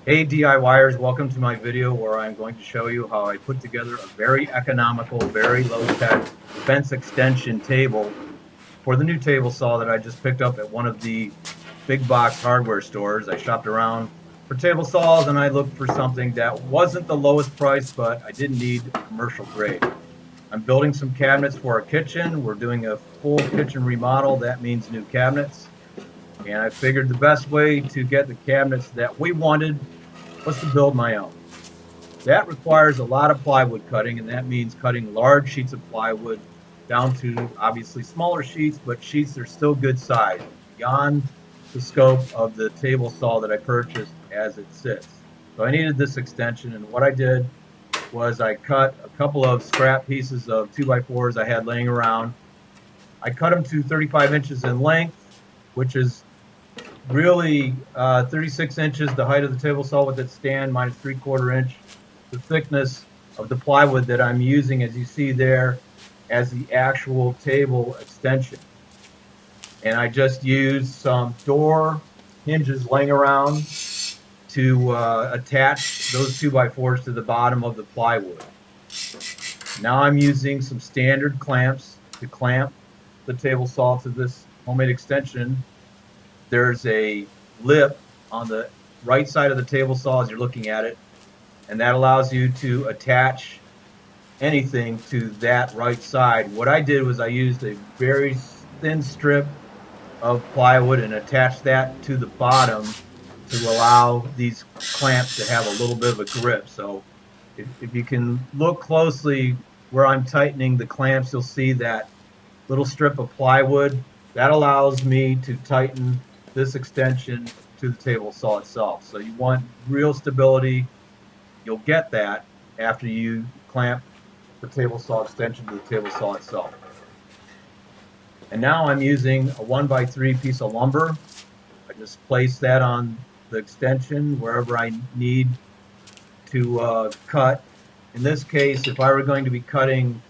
Hey DIYers, welcome to my video where I'm going to show you how I put together a very economical, very low-tech fence extension table for the new table saw that I just picked up at one of the big box hardware stores. I shopped around for table saws and I looked for something that wasn't the lowest price, but I didn't need commercial grade. I'm building some cabinets for our kitchen. We're doing a full kitchen remodel. That means new cabinets. And I figured the best way to get the cabinets that we wanted was to build my own. That requires a lot of plywood cutting, and that means cutting large sheets of plywood down to obviously smaller sheets, but sheets that are still good size, beyond the scope of the table saw that I purchased as it sits. So I needed this extension, and what I did was I cut a couple of scrap pieces of 2x4s I had laying around. I cut them to 35 inches in length, which is really 36 inches, the height of the table saw with its stand, minus 3/4 inch, the thickness of the plywood that I'm using, as you see there, as the actual table extension. And I just used some door hinges laying around to attach those 2x4s to the bottom of the plywood. Now I'm using some standard clamps to clamp the table saw to this homemade extension. There's a lip on the right side of the table saw as you're looking at it, and that allows you to attach anything to that right side. What I did was I used a very thin strip of plywood and attached that to the bottom to allow these clamps to have a little bit of a grip. So if you can look closely where I'm tightening the clamps, you'll see that little strip of plywood. That allows me to tighten this extension to the table saw itself. So you want real stability. You'll get that after you clamp the table saw extension to the table saw itself. And now I'm using a 1x3 piece of lumber. I just place that on the extension wherever I need to cut. In this case, if I were going to be cutting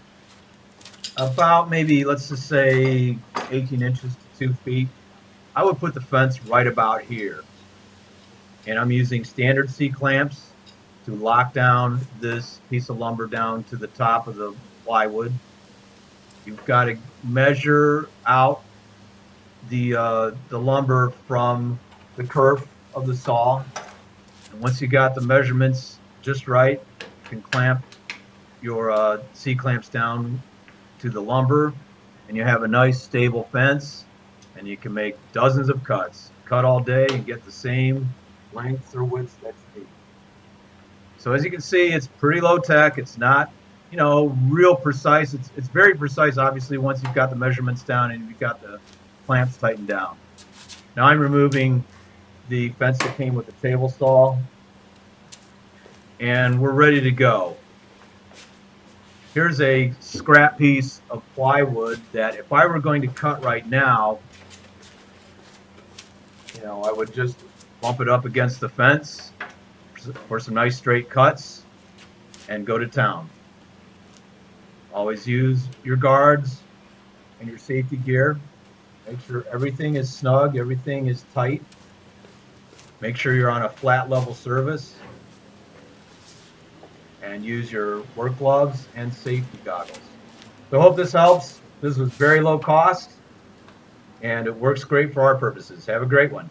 about maybe, let's just say 18 inches to 2 feet, I would put the fence right about here. And I'm using standard C-clamps to lock down this piece of lumber down to the top of the plywood. You've got to measure out the lumber from the kerf of the saw. And once you got the measurements just right, you can clamp your C-clamps down to the lumber, and you have a nice stable fence, and you can make dozens of cuts. Cut all day and get the same length or width that you need. So as you can see, it's pretty low tech. It's not, real precise. It's very precise, obviously, once you've got the measurements down and you've got the clamps tightened down. Now I'm removing the fence that came with the table saw, and we're ready to go. Here's a scrap piece of plywood that if I were going to cut right now, I would just bump it up against the fence for some nice straight cuts and go to town. Always use your guards and your safety gear. Make sure everything is snug, everything is tight. Make sure you're on a flat level surface. And use your work gloves and safety goggles. So I hope this helps. This was very low cost, and it works great for our purposes. Have a great one.